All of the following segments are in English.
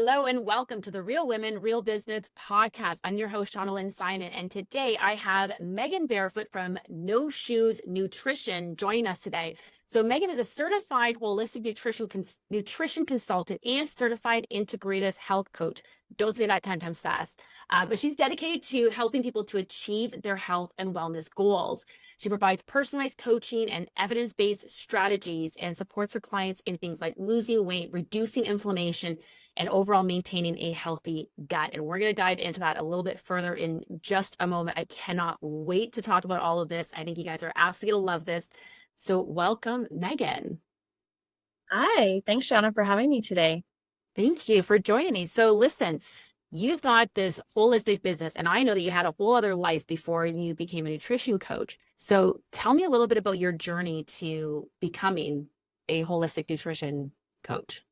Hello and welcome to the Real Women, Real Business podcast. I'm your host, Jonalyn Simon, and today I have Megan Barefoot from No Shoes Nutrition joining us today. So Megan is a certified holistic nutrition consultant and certified integrative health coach. Don't say that 10 times fast. But she's dedicated to helping people to achieve their health and wellness goals. She provides personalized coaching and evidence-based strategies and supports her clients in things like losing weight, reducing inflammation, and overall maintaining a healthy gut. And we're going to dive into that a little bit further in just a moment. I cannot wait to talk about all of this. I think you guys are absolutely going to love this. So welcome, Megan. Hi, thanks, Shauna, for having me today. Thank you for joining me. So listen, you've got this holistic business, and I know that you had a whole other life before you became a nutrition coach. So tell me a little bit about your journey to becoming a holistic nutrition coach.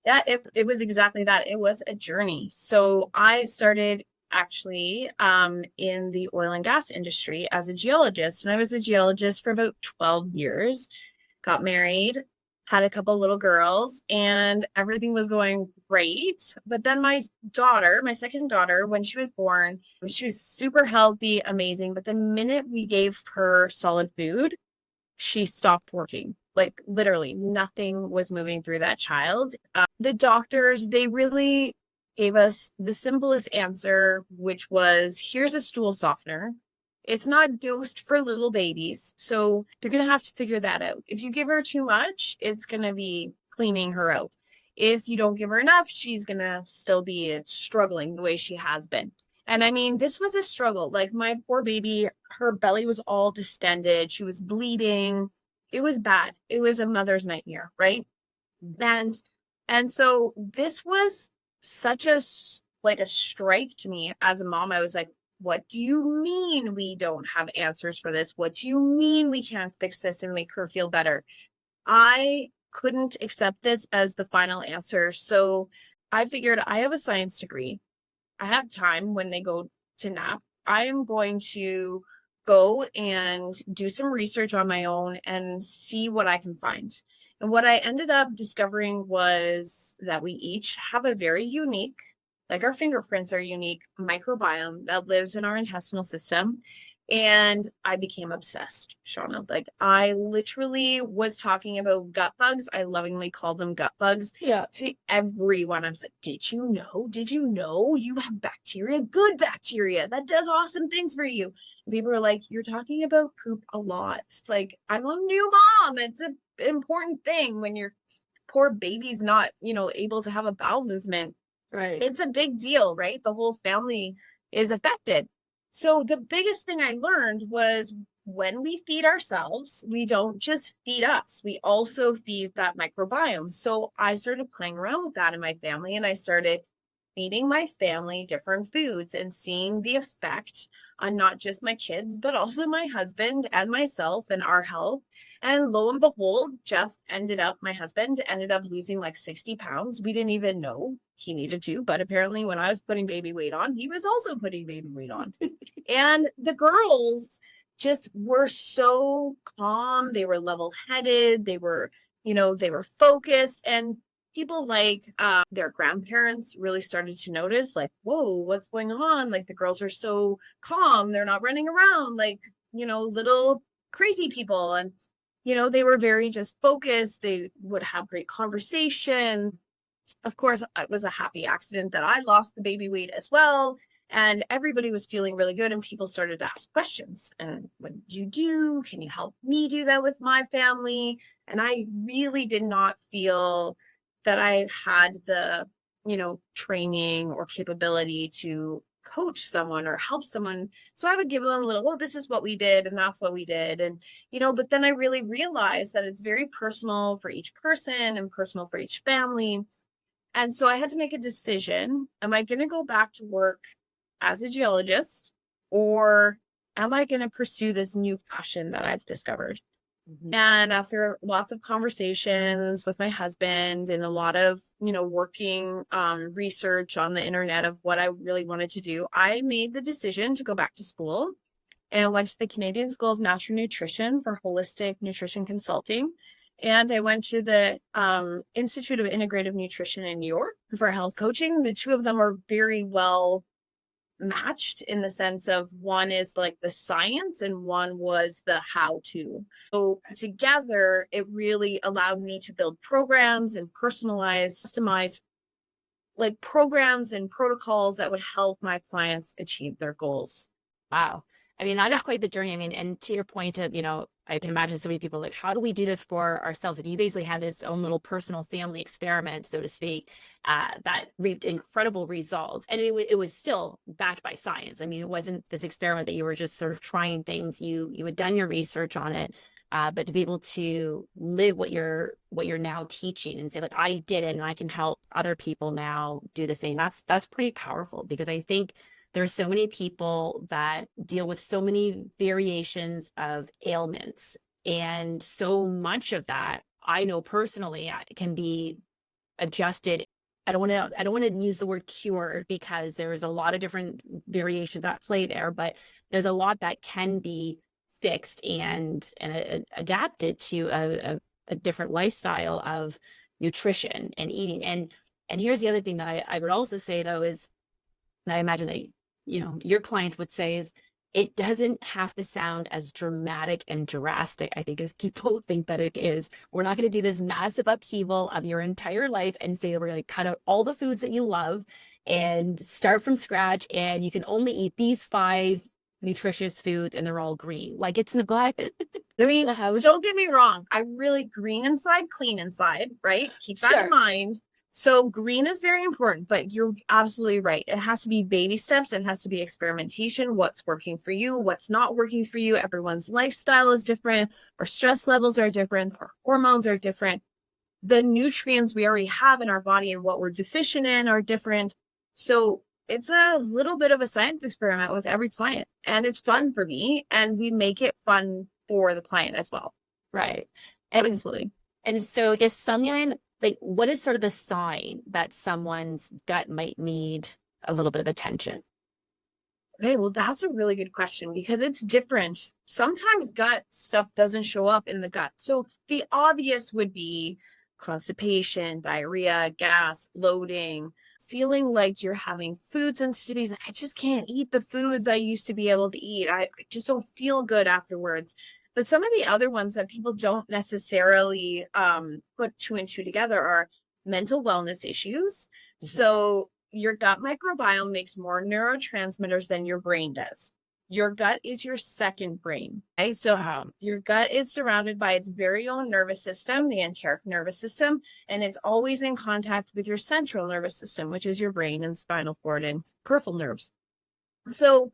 Yeah, it was exactly that. It was a journey. So I started actually in the oil and gas industry as a geologist, and I was a geologist for about 12 years, got married, had a couple little girls, and everything was going great. But then my second daughter, when she was born, she was super healthy, amazing. But the minute we gave her solid food, she stopped working. Like literally nothing was moving through that child. The doctors, they really gave us the simplest answer, which was, here's a stool softener. It's not dosed for little babies, so you're going to have to figure that out. If you give her too much, it's going to be cleaning her out. If you don't give her enough, she's going to still be struggling the way she has been. And I mean, this was a struggle. Like my poor baby, her belly was all distended. She was bleeding. It was bad. It was a mother's nightmare, right? And so this was such a strike to me as a mom. I was like, what do you mean we don't have answers for this? What do you mean we can't fix this and make her feel better? I couldn't accept this as the final answer. So I figured, I have a science degree. I have time when they go to nap. I am going to go and do some research on my own and see what I can find. And what I ended up discovering was that we each have a very unique, like our fingerprints are unique, microbiome that lives in our intestinal system. And I became obsessed, Shauna. Like I literally was talking about gut bugs. I lovingly call them gut bugs. Yeah. To everyone. I was like, did you know? Did you know you have bacteria? Good bacteria. That does awesome things for you. And people are like, you're talking about poop a lot. Like, I'm a new mom. It's an important thing when your poor baby's not, able to have a bowel movement. Right. It's a big deal, right? The whole family is affected. So the biggest thing I learned was when we feed ourselves, we don't just feed us, we also feed that microbiome. So I started playing around with that in my family, and I started feeding my family different foods and seeing the effect on not just my kids, but also my husband and myself and our health. And lo and behold, my husband ended up losing like 60 pounds. We didn't even know he needed to, but apparently when I was putting baby weight on, he was also putting baby weight on. And the girls just were so calm. They were level-headed. They were focused. And people like their grandparents really started to notice, like, whoa, what's going on? Like the girls are so calm. They're not running around like, little crazy people. And, they were very just focused. They would have great conversation. Of course, it was a happy accident that I lost the baby weight as well. And everybody was feeling really good. And people started to ask questions. And what did you do? Can you help me do that with my family? And I really did not feel that I had the, training or capability to coach someone or help someone. So I would give them a little, well, this is what we did and that's what we did. And, but then I really realized that it's very personal for each person and personal for each family. And so I had to make a decision. Am I going to go back to work as a geologist, or am I going to pursue this new passion that I've discovered? Mm-hmm. And after lots of conversations with my husband and a lot of, working research on the internet of what I really wanted to do, I made the decision to go back to school and went to the Canadian School of Natural Nutrition for holistic nutrition consulting. and I went to the Institute of Integrative Nutrition in New York for health coaching. The two of them are very well matched in the sense of one is like the science and one was the how to. So together, it really allowed me to build programs and personalize, customize like programs and protocols that would help my clients achieve their goals. Wow. I mean, that is quite the journey. I mean, and to your point of, I can imagine so many people like, how do we do this for ourselves? And you basically had this own little personal family experiment, so to speak, that reaped incredible results. And it was still backed by science. I mean, it wasn't this experiment that you were just sort of trying things. You had done your research on it, but to be able to live what you're now teaching and say, like, I did it and I can help other people now do the same. That's pretty powerful, because I think there's so many people that deal with so many variations of ailments. And so much of that, I know personally, can be adjusted. I don't want to use the word cure, because there's a lot of different variations at play there, but there's a lot that can be fixed and adapted to a different lifestyle of nutrition and eating. And here's the other thing that I would also say, though, is that I imagine that your clients would say is, it doesn't have to sound as dramatic and drastic, I think, as people think that it is. We're not going to do this massive upheaval of your entire life and say we're going to cut out all the foods that you love and start from scratch, and you can only eat these 5 nutritious foods and they're all green. Like, it's not. I mean, Don't get me wrong. I'm really green inside, clean inside, right? Keep that in sure. mind. So green is very important, but you're absolutely right. It has to be baby steps. It has to be experimentation. What's working for you? What's not working for you? Everyone's lifestyle is different. Our stress levels are different. Our hormones are different. The nutrients we already have in our body and what we're deficient in are different. So it's a little bit of a science experiment with every client, and it's fun for me, and we make it fun for the client as well. Right. Absolutely. And so if someone, like, what is sort of a sign that someone's gut might need a little bit of attention? Okay, well, that's a really good question because it's different. Sometimes gut stuff doesn't show up in the gut. So the obvious would be constipation, diarrhea, gas, bloating, feeling like you're having food sensitivities. I just can't eat the foods I used to be able to eat. I just don't feel good afterwards. But some of the other ones that people don't necessarily put 2 and 2 together are mental wellness issues. So your gut microbiome makes more neurotransmitters than your brain does. Your gut is your second brain. Okay? So your gut is surrounded by its very own nervous system, the enteric nervous system, and it's always in contact with your central nervous system, which is your brain and spinal cord and peripheral nerves. So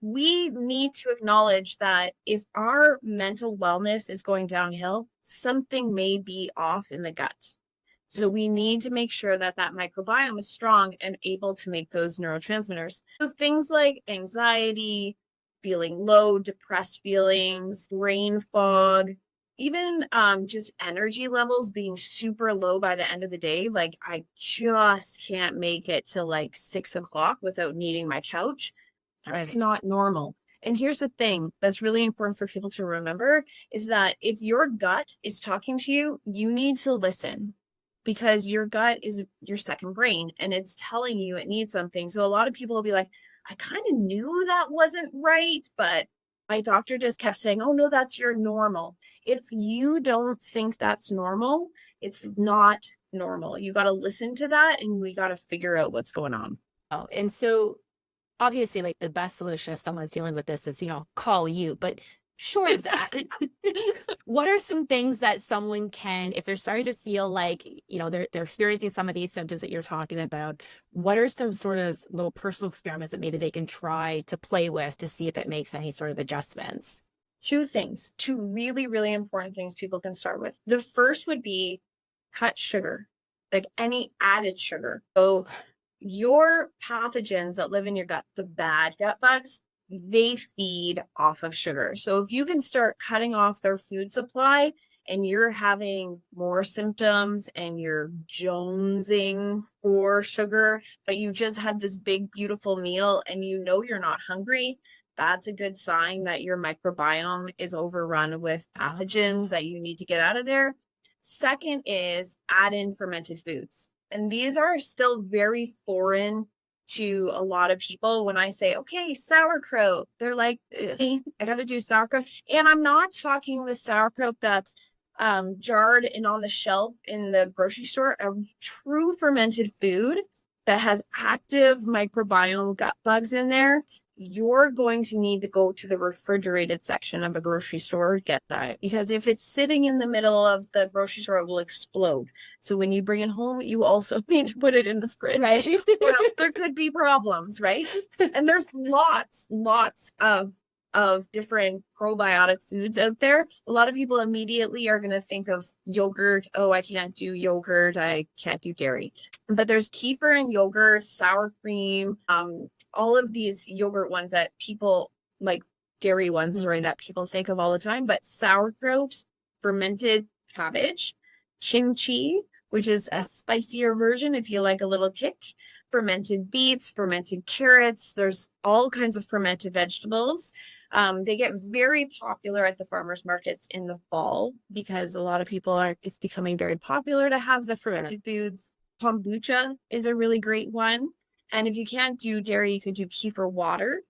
we need to acknowledge that if our mental wellness is going downhill, something may be off in the gut. So we need to make sure that that microbiome is strong and able to make those neurotransmitters. So things like anxiety, feeling low, depressed feelings, brain fog, even just energy levels being super low by the end of the day. Like, I just can't make it to like 6 o'clock without needing my couch. That's not normal. And here's the thing that's really important for people to remember is that if your gut is talking to you, you need to listen, because your gut is your second brain and it's telling you it needs something. So a lot of people will be like, I kind of knew that wasn't right, but my doctor just kept saying, oh no, that's your normal. If you don't think that's normal, it's not normal. You got to listen to that and we got to figure out what's going on. Oh, and so obviously, like, the best solution if someone's dealing with this is, call you. But short of that, what are some things that someone can, if they're starting to feel like, they're experiencing some of these symptoms that you're talking about, what are some sort of little personal experiments that maybe they can try to play with to see if it makes any sort of adjustments? 2 things, 2 really, really important things people can start with. The first would be cut sugar, like any added sugar. So your pathogens that live in your gut, the bad gut bugs, they feed off of sugar. So if you can start cutting off their food supply and you're having more symptoms and you're jonesing for sugar, but you just had this big, beautiful meal and you're not hungry, that's a good sign that your microbiome is overrun with pathogens that you need to get out of there. Second is add in fermented foods. And these are still very foreign to a lot of people. When I say, okay, sauerkraut, they're like, hey, I got to do sauerkraut. And I'm not talking the sauerkraut that's jarred and on the shelf in the grocery store. A true fermented food that has active microbiome gut bugs in there, you're going to need to go to the refrigerated section of a grocery store to get that. Because if it's sitting in the middle of the grocery store, it will explode. So when you bring it home, you also need to put it in the fridge. Right. Or else there could be problems, right? And there's lots of different probiotic foods out there. A lot of people immediately are going to think of yogurt. Oh, I can't do yogurt. I can't do dairy. But there's kefir and yogurt, sour cream, all of these yogurt ones that people like, dairy ones, right, that people think of all the time. But sauerkraut, fermented cabbage, kimchi, which is a spicier version if you like a little kick, fermented beets, fermented carrots. There's all kinds of fermented vegetables. They get very popular at the farmers markets in the fall because a lot of people it's becoming very popular to have the fermented foods. Kombucha is a really great one. And if you can't do dairy, you could do kefir water.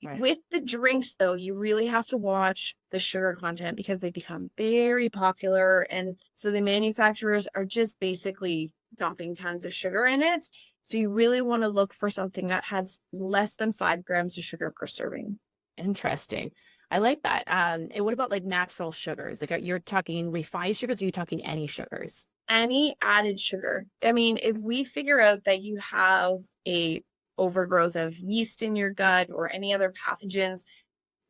Right. With the drinks, though, you really have to watch the sugar content because they become very popular. And so the manufacturers are just basically dumping tons of sugar in it. So you really want to look for something that has less than 5 grams of sugar per serving. Interesting. I like that. And what about like natural sugars? Like you're talking refined sugars, or are you talking any sugars? Any added sugar. I mean, if we figure out that you have a overgrowth of yeast in your gut or any other pathogens,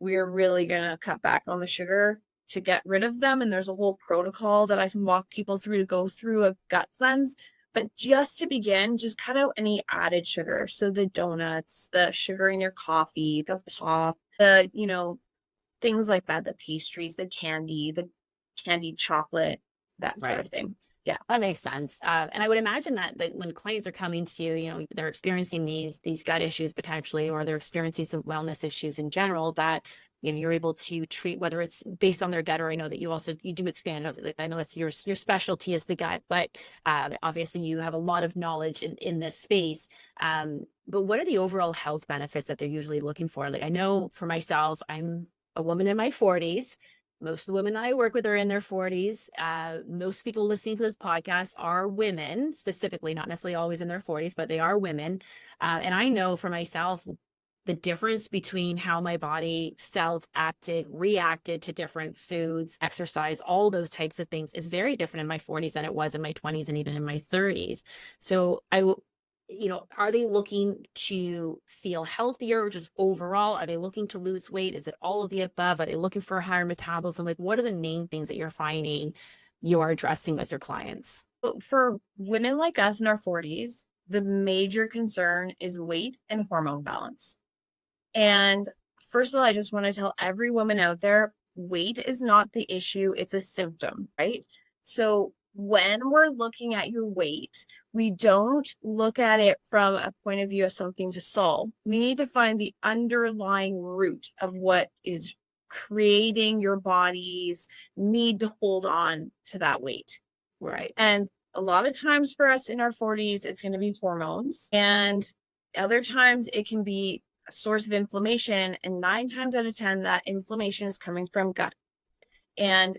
we're really going to cut back on the sugar to get rid of them. And there's a whole protocol that I can walk people through to go through a gut cleanse. But just to begin, just cut out any added sugar. So the donuts, the sugar in your coffee, the pop, the, things like that, the pastries, the candied chocolate, that sort of thing. Yeah, that makes sense. And I would imagine that when clients are coming to you, they're experiencing these gut issues potentially, or they're experiencing some wellness issues in general, that you're able to treat, whether it's based on their gut, or I know that you do expand. I know that's your specialty is the gut, but obviously you have a lot of knowledge in this space. But what are the overall health benefits that they're usually looking for? Like I know for myself, I'm a woman in my 40s. Most of the women that I work with are in their 40s. Most people listening to this podcast are women, specifically, not necessarily always in their 40s, but they are women. And I know for myself, the difference between how my body cells reacted to different foods, exercise, all those types of things is very different in my 40s than it was in my 20s and even in my 30s. So are they looking to feel healthier, or just overall? Are they looking to lose weight? Is it all of the above? Are they looking for a higher metabolism? Like, what are the main things that you're finding you are addressing with your clients? For women like us in our 40s, the major concern is weight and hormone balance. And first of all, I just want to tell every woman out there, weight is not the issue. It's a symptom, right? So when we're looking at your weight, we don't look at it from a point of view of something to solve. We need to find the underlying root of what is creating your body's need to hold on to that weight. Right. And a lot of times for us in our 40s, it's going to be hormones. And other times it can be a source of inflammation. And 9 times out of 10, that inflammation is coming from gut. And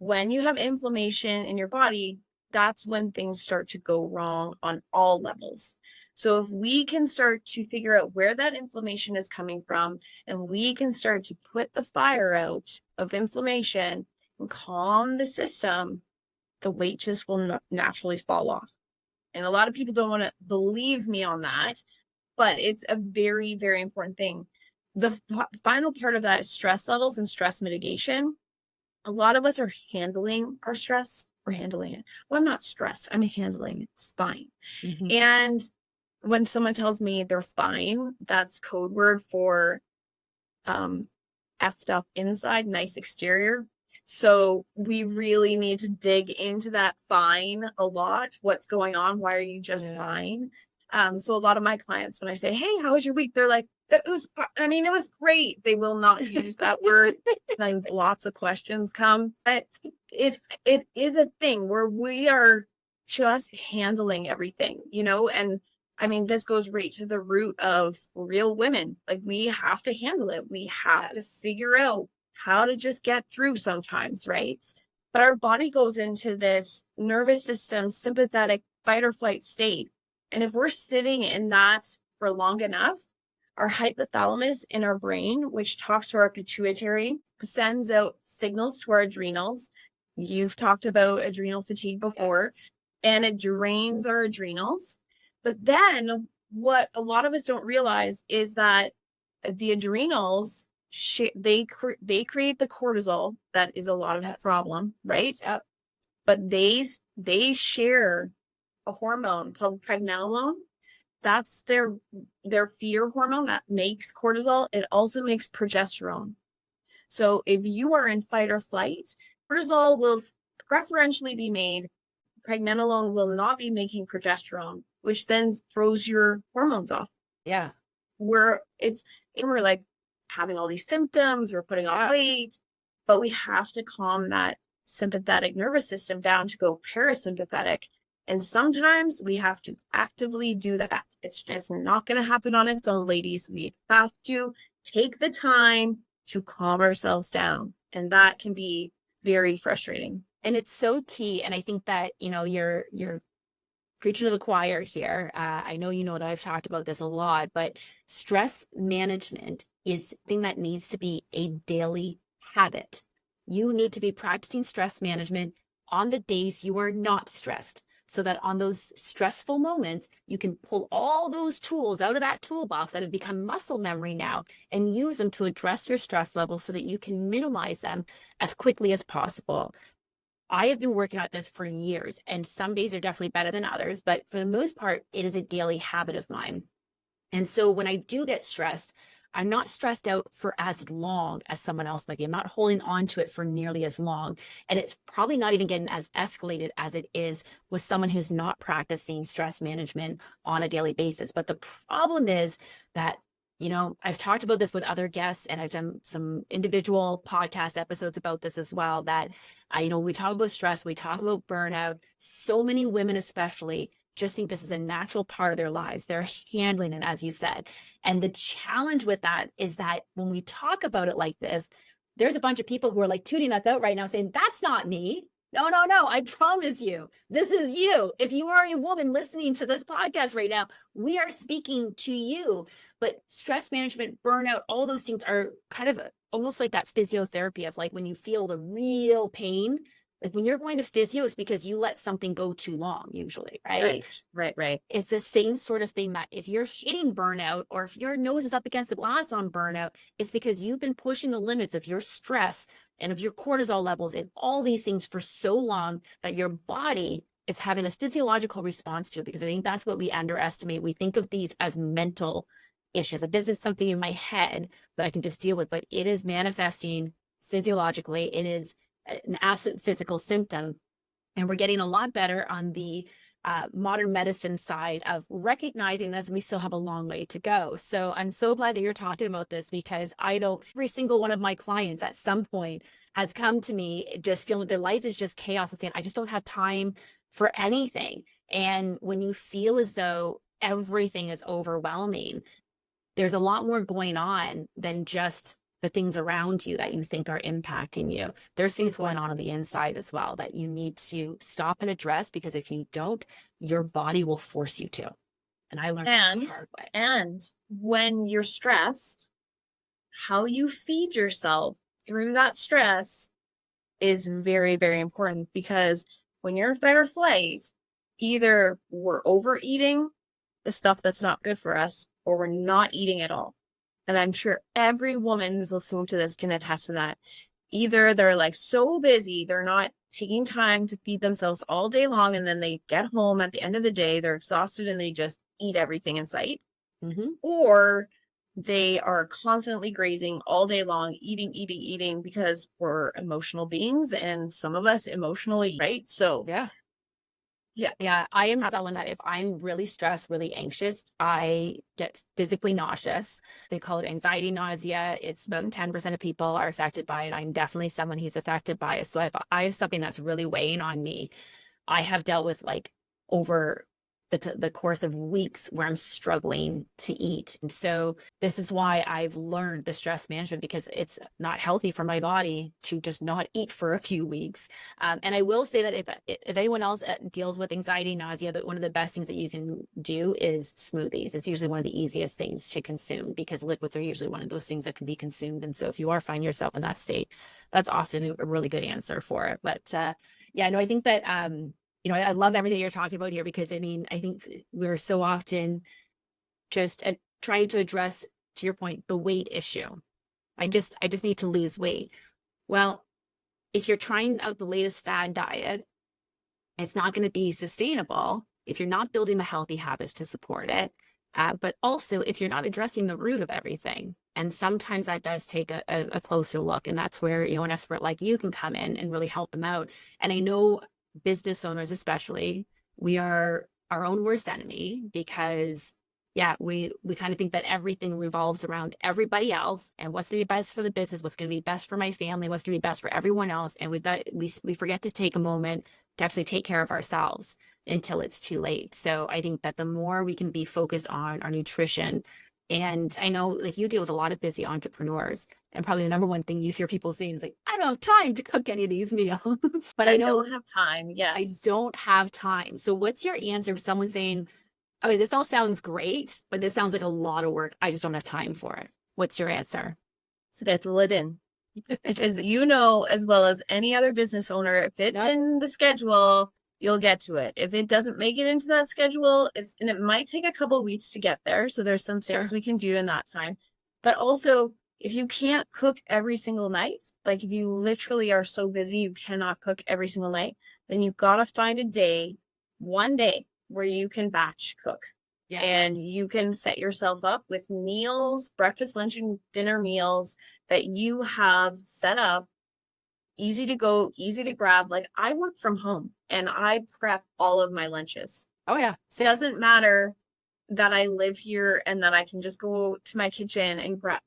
when you have inflammation in your body, that's when things start to go wrong on all levels. So if we can start to figure out where that inflammation is coming from, and we can start to put the fire out of inflammation and calm the system, the weight just will naturally fall off. And a lot of people don't want to believe me on that, but it's a very, very important thing. The final part of that is stress levels and stress mitigation. A lot of us are handling our stress. We're handling it. Well, I'm not stressed. I'm handling it. It's fine. Mm-hmm. And when someone tells me they're fine, that's code word for effed up inside, nice exterior. So we really need to dig into that fine a lot. What's going on? Why are you just fine? So a lot of my clients, when I say, hey, how was your week? They're like, it was great. They will not use that word. Then lots of questions come. But it is a thing where we are just handling everything, and I mean, this goes right to the root of real women. Like, we have to handle it. We have to figure out how to just get through sometimes, right? But our body goes into this nervous system, sympathetic fight or flight state. And if we're sitting in that for long enough, our hypothalamus in our brain, which talks to our pituitary, sends out signals to our adrenals. You've talked about adrenal fatigue before, and it drains our adrenals. But then what a lot of us don't realize is that the adrenals, they create the cortisol that is a lot of the problem, right? Yep. But they share a hormone called pregnenolone. That's their feeder hormone that makes cortisol. It also makes progesterone. So if you are in fight or flight, cortisol will preferentially be made. Pregnenolone will not be making progesterone, which then throws your hormones off. Yeah. We're like having all these symptoms, we're putting on weight, but we have to calm that sympathetic nervous system down to go parasympathetic. And sometimes we have to actively do that. It's just not going to happen on its own, ladies. We have to take the time to calm ourselves down. And that can be very frustrating. And it's so key. And I think that, you're preaching to the choir here. I know that I've talked about this a lot, but stress management is something that needs to be a daily habit. You need to be practicing stress management on the days you are not stressed, so that on those stressful moments, you can pull all those tools out of that toolbox that have become muscle memory now and use them to address your stress levels so that you can minimize them as quickly as possible. I have been working at this for years, and some days are definitely better than others, but for the most part, it is a daily habit of mine. And so when I do get stressed, I'm not stressed out for as long as someone else might be. I'm not holding on to it for nearly as long. And it's probably not even getting as escalated as it is with someone who's not practicing stress management on a daily basis. But the problem is that, I've talked about this with other guests, and I've done some individual podcast episodes about this as well, that, we talk about stress, we talk about burnout. So many women, especially, just think this is a natural part of their lives. They're handling it, as you said. And the challenge with that is that when we talk about it like this, there's a bunch of people who are like tuning us out right now saying, that's not me. No, no, no. I promise you, this is you. If you are a woman listening to this podcast right now, we are speaking to you. But stress management, burnout, all those things are kind of almost like that physiotherapy of like when you feel the real pain. Like when you're going to physio, it's because you let something go too long, usually, right? Right. It's the same sort of thing that if you're hitting burnout or if your nose is up against the glass on burnout, it's because you've been pushing the limits of your stress and of your cortisol levels and all these things for so long that your body is having a physiological response to it. Because I think that's what we underestimate. We think of these as mental issues. Like, this is something in my head that I can just deal with, but it is manifesting physiologically. It is an absolute physical symptom. And we're getting a lot better on the modern medicine side of recognizing this, and we still have a long way to go. So I'm so glad that you're talking about this, because I know every single one of my clients at some point has come to me just feeling their life is just chaos and saying, I just don't have time for anything. And when you feel as though everything is overwhelming, there's a lot more going on than just the things around you that you think are impacting you. There's things going on the inside as well that you need to stop and address, because if you don't, your body will force you to. And I learned that the hard way. And when you're stressed, how you feed yourself through that stress is very, very important, because when you're in fight or flight, either we're overeating the stuff that's not good for us, or we're not eating at all. And I'm sure every woman who's listening to this can attest to that. Either they're like so busy, they're not taking time to feed themselves all day long, and then they get home at the end of the day, they're exhausted and they just eat everything in sight. Mm-hmm. Or they are constantly grazing all day long, eating, because we're emotional beings, and some of us emotionally, right? So yeah, Yeah. Yeah, I am someone that if I'm really stressed, really anxious, I get physically nauseous. They call it anxiety nausea. It's about 10% of people are affected by it. I'm definitely someone who's affected by it. So if I have something that's really weighing on me, I have dealt with like over the course of weeks where I'm struggling to eat. And so this is why I've learned the stress management, because it's not healthy for my body to just not eat for a few weeks. And I will say that if anyone else deals with anxiety, nausea, that one of the best things that you can do is smoothies. It's usually one of the easiest things to consume because liquids are usually one of those things that can be consumed. And so if you are finding yourself in that state, that's often a really good answer for it. But yeah, no, I think that I love everything you're talking about here, because I mean, I think we're so often just trying to address, to your point, the weight issue. I just need to lose weight. Well, if you're trying out the latest fad diet, it's not going to be sustainable if you're not building the healthy habits to support it. But also if you're not addressing the root of everything. And sometimes that does take a closer look. And that's where, an expert like you can come in and really help them out. And I know business owners, especially, we are our own worst enemy, because yeah, we kind of think that everything revolves around everybody else and what's going to be best for the business, what's going to be best for my family, what's going to be best for everyone else. And we forget to take a moment to actually take care of ourselves until it's too late. So I think that the more we can be focused on our nutrition, and I know like you deal with a lot of busy entrepreneurs, and probably the number one thing you hear people saying is like, I don't have time to cook any of these meals. But I I know don't have time. I Yes. don't have time. So what's your answer if someone's saying, okay, this all sounds great, but this sounds like a lot of work. I just don't have time for it. What's your answer? Schedule it in. Because you know as well as any other business owner, if it's Yep. in the schedule, you'll get to it. If it doesn't make it into that schedule, and it might take a couple of weeks to get there. So there's some things Sure. we can do in that time. But also, if you can't cook every single night, like if you literally are so busy you cannot cook every single night, then you've got to find a day, one day where you can batch cook. Yeah. And you can set yourself up with meals, breakfast, lunch, and dinner meals that you have set up, easy to go, easy to grab. Like I work from home and I prep all of my lunches. Oh yeah. It doesn't matter that I live here and that I can just go to my kitchen and grab.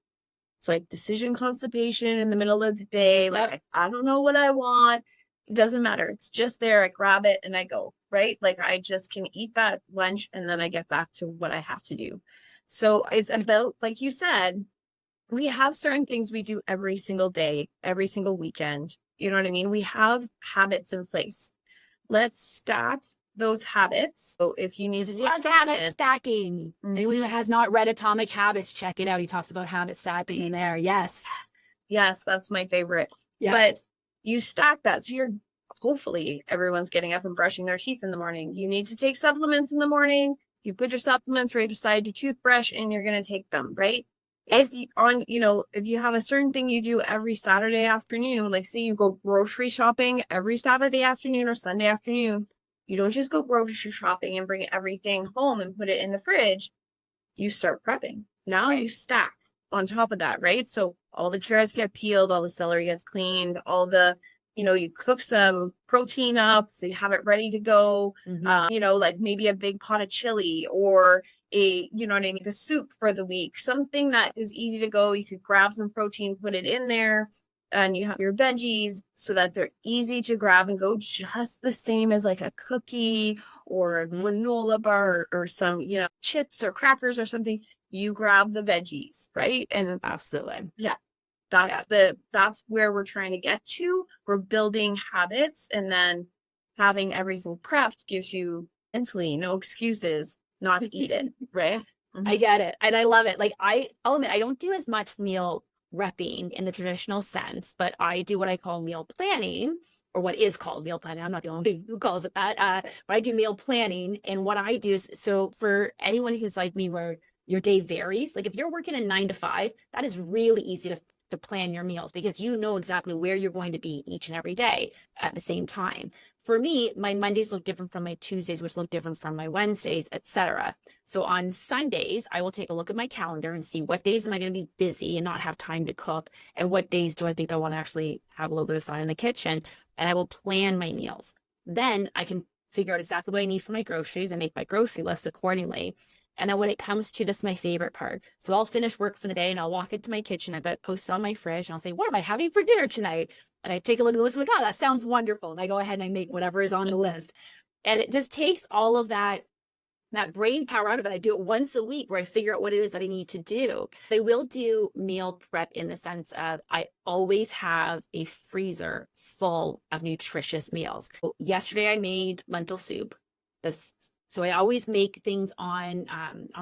It's like decision constipation in the middle of the day. Like Yep. I don't know what I want. It doesn't matter. It's just there. I grab it and I go, right? Like I just can eat that lunch and then I get back to what I have to do. So it's about, like you said, we have certain things we do every single day, every single weekend. You know what I mean? We have habits in place. Let's stack those habits. So if you need to do Habit stacking. Anyone who has not read Atomic Habits, check it out. He talks about habit stacking in there. Yes. yes, that's my favorite. Yeah. But you stack that. So you're hopefully everyone's getting up and brushing their teeth in the morning. You need to take supplements in the morning. You put your supplements right beside your toothbrush and you're going to take them, right? If you if you have a certain thing you do every Saturday afternoon, like say you go grocery shopping every Saturday afternoon or Sunday afternoon, you don't just go grocery shopping and bring everything home and put it in the fridge. You start prepping. Now you stack on top of that, right? So all the carrots get peeled, all the celery gets cleaned, all the, you cook some protein up so you have it ready to go. Like maybe a big pot of chili or a soup for the week, something that is easy to go. You could grab some protein, put it in there, and you have your veggies so that they're easy to grab and go, just the same as like a cookie or a granola bar or some, chips or crackers or something. You grab the veggies, right? And Absolutely. yeah, that's where we're trying to get to. We're building habits, and then having everything prepped gives you mentally no excuses not to eat it, right? I get it. And I love it. Like I'll admit, I don't do as much meal repping in the traditional sense, but I do what I call meal planning, or what is called meal planning. I'm not the only one who calls it that. But I do meal planning. And what I do is, so for anyone who's like me, where your day varies, like if you're working a 9 to 5, that is really easy to plan your meals, because you know exactly where you're going to be each and every day at the same time. For me, my Mondays look different from my Tuesdays, which look different from my Wednesdays, etc. So on Sundays, I will take a look at my calendar and see what days am I going to be busy and not have time to cook, and what days do I think I want to actually have a little bit of fun in the kitchen, and I will plan my meals. Then I can figure out exactly what I need for my groceries and make my grocery list accordingly. And then when it comes to this, is my favorite part. So I'll finish work for the day and I'll walk into my kitchen. I've got it posted on my fridge and I'll say, what am I having for dinner tonight? And I take a look at the list and I'm like, oh, that sounds wonderful. And I go ahead and I make whatever is on the list. And it just takes all of that brain power out of it. I do it once a week where I figure out what it is that I need to do. I will do meal prep in the sense of I always have a freezer full of nutritious meals. Yesterday I made lentil soup. So I always make things on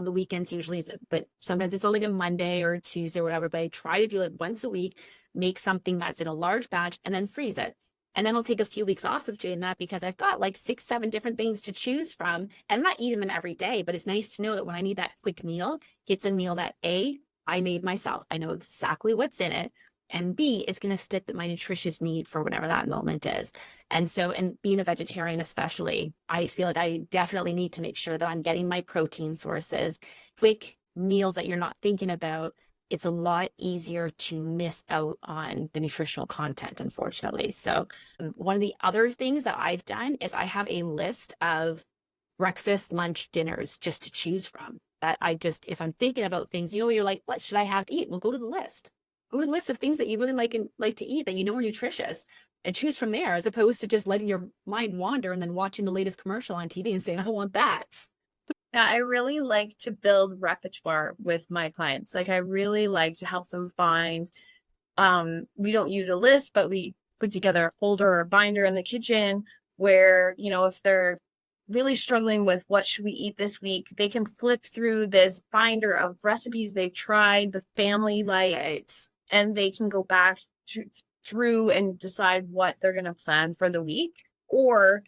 the weekends usually, but sometimes it's only a Monday or Tuesday or whatever, but I try to do it once a week, make something that's in a large batch and then freeze it. And then I'll take a few weeks off of doing that because I've got like 6, 7 different things to choose from. And I'm not eating them every day, but it's nice to know that when I need that quick meal, it's a meal that A, I made myself. I know exactly what's in it. And B, it's going to fit my nutritious need for whatever that moment is. And so, and being a vegetarian especially, I feel like I definitely need to make sure that I'm getting my protein sources, quick meals that you're not thinking about. It's a lot easier to miss out on the nutritional content, unfortunately. So one of the other things that I've done is I have a list of breakfast, lunch, dinners just to choose from. That I just, if I'm thinking about things, you're like, what should I have to eat? Well, go to the list. Go to the list of things that you really like to eat that you know are nutritious and choose from there, as opposed to just letting your mind wander and then watching the latest commercial on TV and saying, I want that. Yeah, I really like to build repertoire with my clients. Like I really like to help them find, we don't use a list, but we put together a folder or a binder in the kitchen where, if they're really struggling with what should we eat this week, they can flip through this binder of recipes they've tried, the family likes, Right. and they can go back through and decide what they're going to plan for the week. Or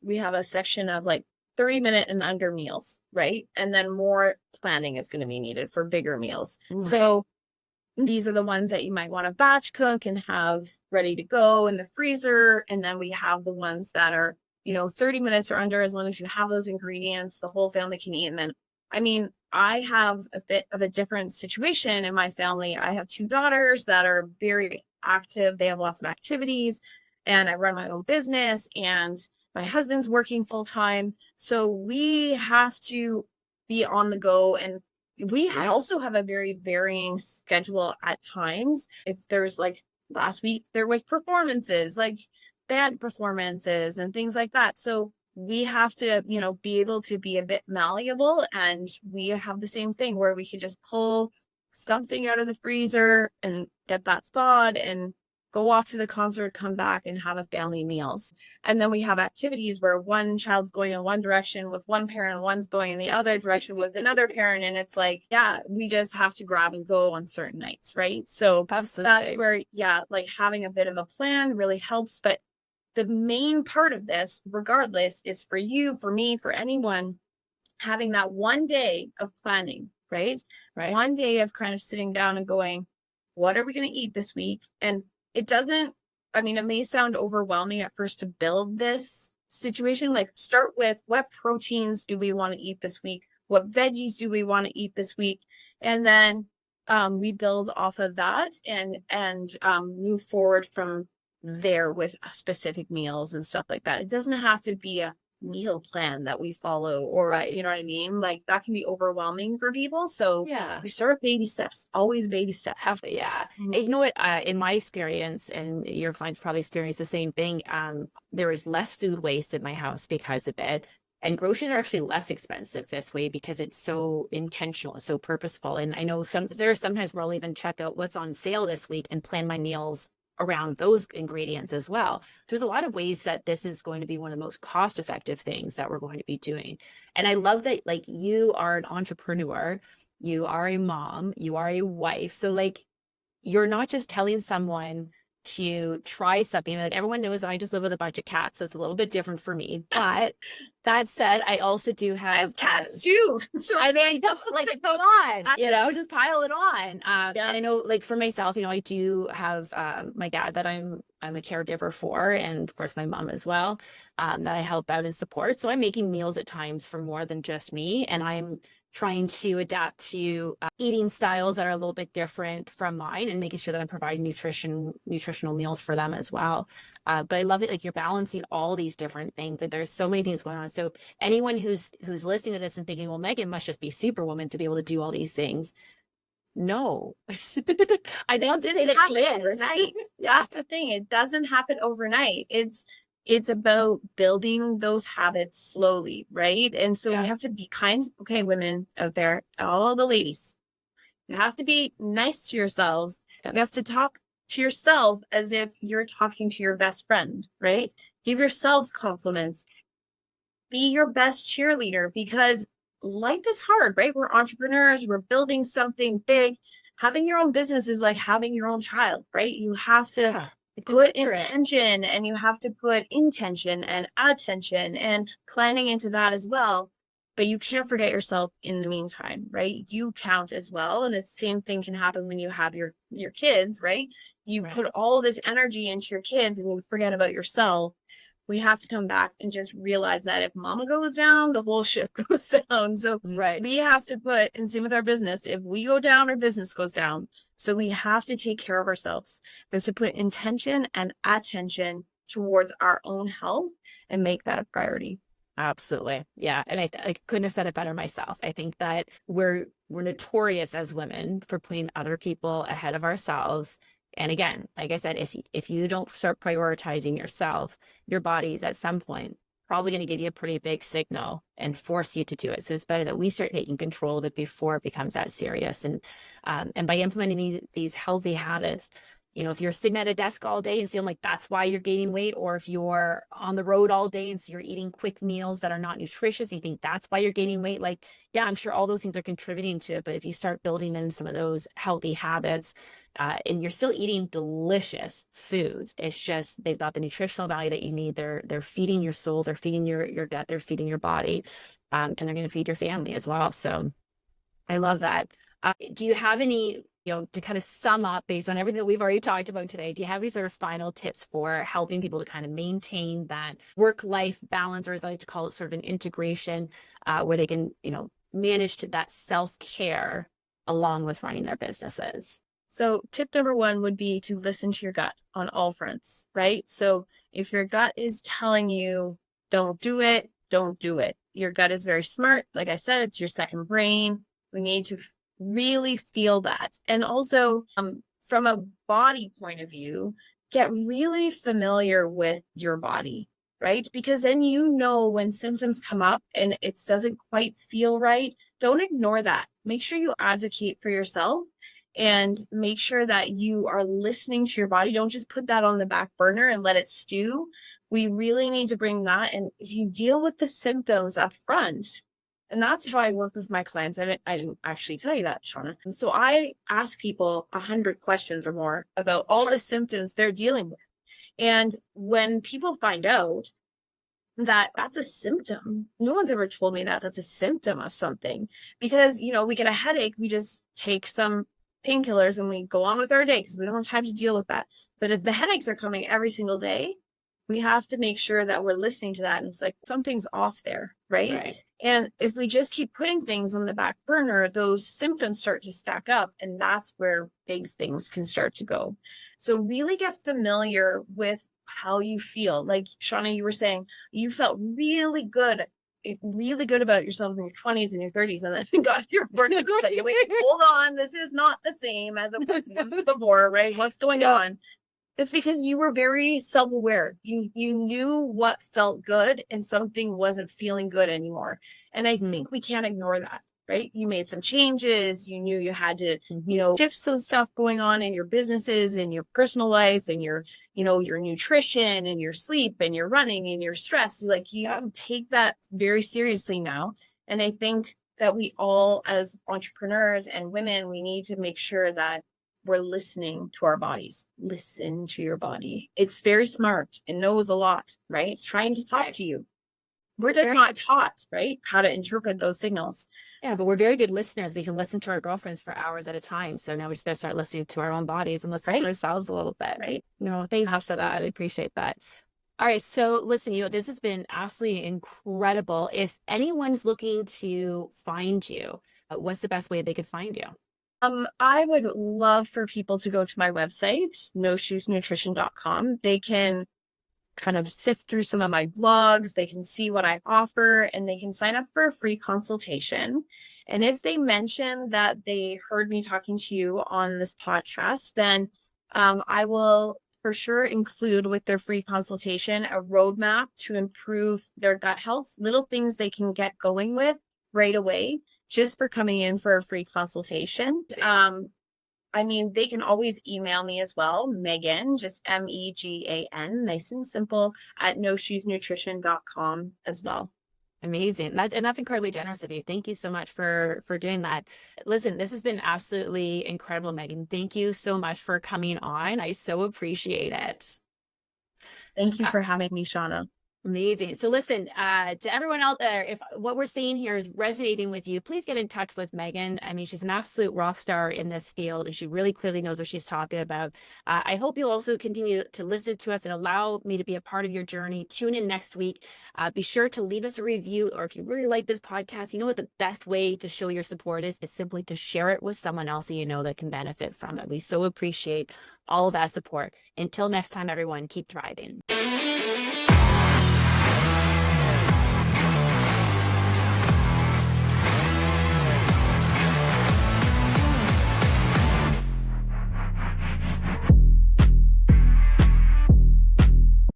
we have a section of like 30-minute and under meals, right? And then more planning is going to be needed for bigger meals. Right. So these are the ones that you might want to batch cook and have ready to go in the freezer. And then we have the ones that are, 30 minutes or under, as long as you have those ingredients, the whole family can eat. And then, I have a bit of a different situation in my family. I have 2 daughters that are very active. They have lots of activities, and I run my own business, and my husband's working full time. So we have to be on the go, and we also have a very varying schedule at times. If there's like last week, there was performances, like band performances and things like that. So we have to, be able to be a bit malleable, and we have the same thing where we can just pull something out of the freezer and get that thawed and go off to the concert, come back and have a family meals. And then we have activities where one child's going in one direction with one parent, one's going in the other direction with another parent. And it's like, yeah, we just have to grab and go on certain nights, right? So Absolutely. that's where, like having a bit of a plan really helps. But the main part of this, regardless, is for you, for me, for anyone, having that one day of planning, right? Right. One day of kind of sitting down and going, what are we going to eat this week? And it doesn't, it may sound overwhelming at first to build this situation. Like start with, what proteins do we want to eat this week? What veggies do we want to eat this week? And then we build off of that and move forward from there with specific meals and stuff like that. It doesn't have to be a meal plan that we follow, or you know what I mean? Like that can be overwhelming for people. So Yeah. we start with baby steps, always baby steps. Yeah. Mhm. And you know what? In my experience, and your clients probably experience the same thing, there is less food waste in my house because of it. And groceries are actually less expensive this way because it's so intentional, so purposeful. And I know there are sometimes where I'll even check out what's on sale this week and plan my meals around those ingredients as well. There's a lot of ways that this is going to be one of the most cost-effective things that we're going to be doing. And I love that, like, you are an entrepreneur, you are a mom, you are a wife. So like you're not just telling someone to try something. Like everyone knows that I just live with a bunch of cats, so it's a little bit different for me. But that said, I also do I have have cats too. So I mean, like, come on, just pile it on. Yeah. And I know, like, for myself, I do have my dad that I'm a caregiver for, and of course my mom as well, that I help out and support. So I'm making meals at times for more than just me, and I'm trying to adapt to eating styles that are a little bit different from mine, and making sure that I'm providing nutritional meals for them as well. But I love it, like you're balancing all these different things. Like there's so many things going on. So anyone who's listening to this and thinking, well, Megan must just be superwoman to be able to do all these things. No, I don't say that overnight. Yeah, That's the thing. It doesn't happen overnight. It's about building those habits slowly, right? And so yeah, we have to be kind. Okay, women out there, all the ladies, you have to be nice to yourselves. You have to talk to yourself as if you're talking to your best friend, right? Give yourselves compliments. Be your best cheerleader, because life is hard, right? We're entrepreneurs, we're building something big. Having your own business is like having your own child, right? You have to yeah. put intention, and you have to put intention and attention and planning into that as well. But you can't forget yourself in the meantime, right? You count as well. And the same thing can happen when you have your kids, right? You Right. put all this energy into your kids and you forget about yourself. We have to come back and just realize that if mama goes down, the whole ship goes down. So Right. we have to put, and same with our business, if we go down, our business goes down. So we have to take care of ourselves. We have to put intention and attention towards our own health and make that a priority. Absolutely. Yeah. And I couldn't have said it better myself. I think that we're notorious as women for putting other people ahead of ourselves. And again, like I said, if you don't start prioritizing yourself, your body's at some point probably going to give you a pretty big signal and force you to do it. So it's better that we start taking control of it before it becomes that serious. And by implementing these healthy habits, if you're sitting at a desk all day and feeling like that's why you're gaining weight, or if you're on the road all day and so you're eating quick meals that are not nutritious, you think that's why you're gaining weight, like, yeah, I'm sure all those things are contributing to it. But if you start building in some of those healthy habits, and you're still eating delicious foods, it's just they've got the nutritional value that you need. They're feeding your soul, they're feeding your gut, they're feeding your body, and they're going to feed your family as well. So I love that. Do you have any, to kind of sum up based on everything that we've already talked about today, do you have any sort of final tips for helping people to kind of maintain that work-life balance, or as I like to call it, sort of an integration, where they can, manage to that self-care along with running their businesses? So tip number one would be to listen to your gut on all fronts, right? So if your gut is telling you, don't do it, don't do it. Your gut is very smart. Like I said, it's your second brain. We need to really feel that. And also, from a body point of view, get really familiar with your body, right? Because then when symptoms come up and it doesn't quite feel right, don't ignore that. Make sure you advocate for yourself and make sure that you are listening to your body. Don't just put that on the back burner and let it stew. We really need to bring that. And if you deal with the symptoms up front, and that's how I work with my clients. I didn't actually tell you that, Shauna. And so I ask people 100 questions or more about all the symptoms they're dealing with. And when people find out that that's a symptom, no one's ever told me that that's a symptom of something. Because, we get a headache, we just take some painkillers and we go on with our day because we don't have time to deal with that. But if the headaches are coming every single day, we have to make sure that we're listening to that. And it's like, something's off there, right? Right. And if we just keep putting things on the back burner, those symptoms start to stack up. And that's where big things can start to go. So really get familiar with how you feel. Like Shauna, you were saying, you felt really good about yourself in your 20s and your 30s, and then you got your birthday. Wait, hold on, this is not the same as it was before, right? What's going on? It's because you were very self-aware. You knew what felt good and something wasn't feeling good anymore. And I think we can't ignore that, right? You made some changes. You knew you had to, shift some stuff going on in your businesses, in your personal life, and your nutrition and your sleep and your running and your stress. Like, you take that very seriously now. And I think that we all, as entrepreneurs and women, we need to make sure that we're listening to our bodies. Listen to your body. It's very smart and knows a lot, right? It's trying to talk to you. We're just not taught, right, how to interpret those signals. Yeah, but we're very good listeners. We can listen to our girlfriends for hours at a time. So now we just got to start listening to our own bodies and listen to ourselves a little bit. Right. Thank you for that. I appreciate that. All right. So listen, this has been absolutely incredible. If anyone's looking to find you, what's the best way they could find you? I would love for people to go to my website, noshoesnutrition.com. They can kind of sift through some of my blogs, they can see what I offer, and they can sign up for a free consultation. And if they mention that they heard me talking to you on this podcast, then I will for sure include with their free consultation a roadmap to improve their gut health, little things they can get going with right away just for coming in for a free consultation. I mean, they can always email me as well, Megan, just Megan, nice and simple, at noshoesnutrition.com as well. Amazing. That's incredibly generous of you. Thank you so much for doing that. Listen, this has been absolutely incredible, Megan. Thank you so much for coming on. I so appreciate it. Thank you for having me, Shauna. Amazing. So listen, to everyone out there, if what we're saying here is resonating with you, please get in touch with Megan. I mean, she's an absolute rock star in this field, and she really clearly knows what she's talking about. I hope you'll also continue to listen to us and allow me to be a part of your journey. Tune in next week. Be sure to leave us a review, or if you really like this podcast, you know what the best way to show your support is simply to share it with someone else that you know that can benefit from it. We so appreciate all of that support. Until next time, everyone, keep thriving.